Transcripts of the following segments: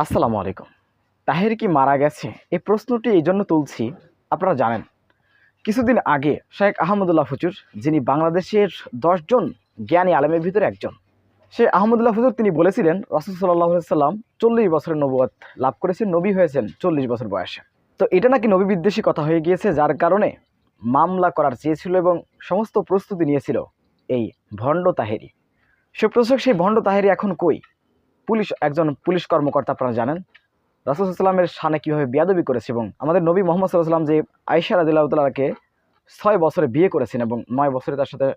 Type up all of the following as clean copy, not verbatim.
আসসালামু আলাইকুম। তাহের কি মারা গেছে? এই প্রশ্নটি এই জন্য তুলছি, আপনারা জানেন কিছুদিন আগে শেখ আহমদুল্লাহ হুজুর, যিনি বাংলাদেশের ১০ জন জ্ঞানী আলেমের ভিতরে একজন, সে আহমদুল্লাহ হুজুর তিনি বলেছিলেন রাসূল সাল্লাল্লাহু আলাইহি সাল্লাম ৪০ বছরের নবুয়ত লাভ করেছেন, নবী হয়েছেন ৪০ বছর বয়সে। তো এটা নাকি নবী বিদ্বেষী কথা হয়ে গিয়েছে, যার কারণে মামলা করার চেয়েছিল এবং সমস্ত প্রস্তুতি নিয়েছিল এই ভণ্ড তাহেরি। সুপ্রদর্শক, সেই ভণ্ড তাহেরি এখন কই? একজন পুলিশ কর্মকর্তা, আপনারা জানেন রাসূল সাল্লাল্লাহু আলাইহি ওয়াসাল্লামের শানে কীভাবে বেয়াদবি করেছে এবং আমাদের নবী মুহাম্মদ সাল্লাল্লাহু আলাইহি ওয়াসাল্লাম যে আয়েশা রাদিয়াল্লাহু তাআলাকে ৬ বছরে বিয়ে করেছেন এবং ৯ বছরে তার সাথে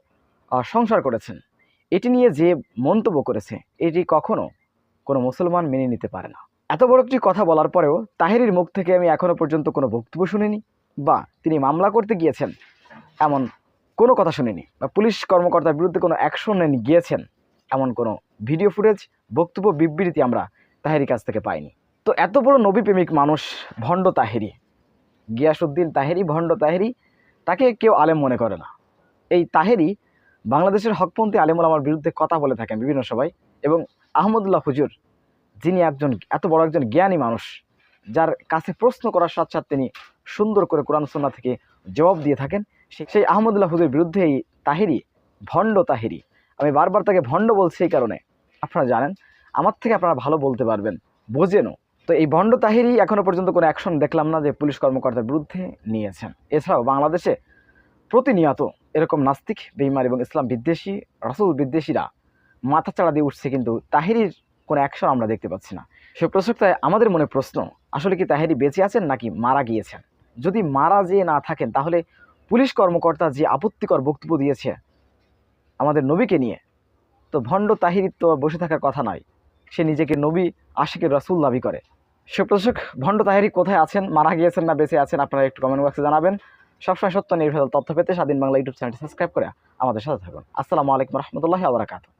সংসার করেছেন, এটি নিয়ে যে মন্তব্য করেছে, এটি কখনো কোনো মুসলমান মেনে নিতে পারে না। এত বড় একটি কথা বলার পরেও তাহেরির মুখ থেকে আমি এখনও পর্যন্ত কোনো বক্তব্য শুনিনি, বা তিনি মামলা করতে গিয়েছেন এমন কোনো কথা শুনিনি, বা পুলিশ কর্মকর্তার বিরুদ্ধে কোনো অ্যাকশনে গিয়েছেন এমন কোনো ভিডিও ফুটেজ, বক্তব্য, বিবৃতি আমরা তাহেরির কাছ থেকে পাইনি। তো এত বড় নবী প্রেমিক মানুষ ভণ্ড তাহেরি, গিয়াসউদ্দিন তাহেরি, ভণ্ড তাহেরি, তাকে কেউ আলেম মনে করে না। এই তাহেরি বাংলাদেশের হকপন্থী আলেম ওলামার বিরুদ্ধে কথা বলে থাকেন বিভিন্ন সভায়, এবং আহমদুল্লাহ হুজুর, যিনি এত বড় একজন জ্ঞানী মানুষ, যার কাছে প্রশ্ন করার সাথে সাথে তিনি সুন্দর করে কোরআন সুন্নাহ থেকে জবাব দিয়ে থাকেন, সেই আহমদুল্লাহ হুজুরের বিরুদ্ধে এই তাহেরি, ভণ্ড তাহেরি, আমি বারবার তাকে ভণ্ড বলছি এই কারণে, আপনারা জানেন আমার থেকে আপনারা ভালো বলতে পারবেন, বোঝেনও। তো এই ভণ্ড তাহেরি এখনও পর্যন্ত কোনো অ্যাকশন দেখলাম না যে পুলিশ কর্মকর্তার বিরুদ্ধে নিয়েছেন। এছাড়াও বাংলাদেশে প্রতিনিয়ত এরকম নাস্তিক, বেঈমান এবং ইসলাম বিদ্বেষী, রাসূল বিদ্বেষীরা মাথাচাড়া দিয়ে উঠছে, কিন্তু তাহেরির কোনো অ্যাকশন আমরা দেখতে পাচ্ছি না। সুপ্রসক্তায় আমাদের মনে প্রশ্ন, আসলে কি তাহেরি বেঁচে আছেন নাকি মারা গিয়েছেন? যদি মারা যেয়ে না থাকেন, তাহলে পুলিশ কর্মকর্তা যে আপত্তিকর বক্তব্য দিয়েছে আমাদের নবীকে নিয়ে, তো ভণ্ড তাহেরির তো বসে থাকার কথা নয়। সে নিজেকে নবী, আশিকের রাসূল দাবি করে। সুপ্রদর্শক, ভণ্ড তাহেরি কোথায় আছেন, মারা গিয়েছেন না বেঁচে আছেন, আপনারা একটু কমেন্ট বক্সে জানাবেন। সবসময় সত্য নির্ভেজাল তথ্য পেতে স্বাধীন বাংলা ইউটিউব চ্যানেলটি সাবস্ক্রাইব করে আমাদের সাথে থাকুন। আসসালামু আলাইকুম রহমতুল্লাহি ওয়া বারাকাতুহু।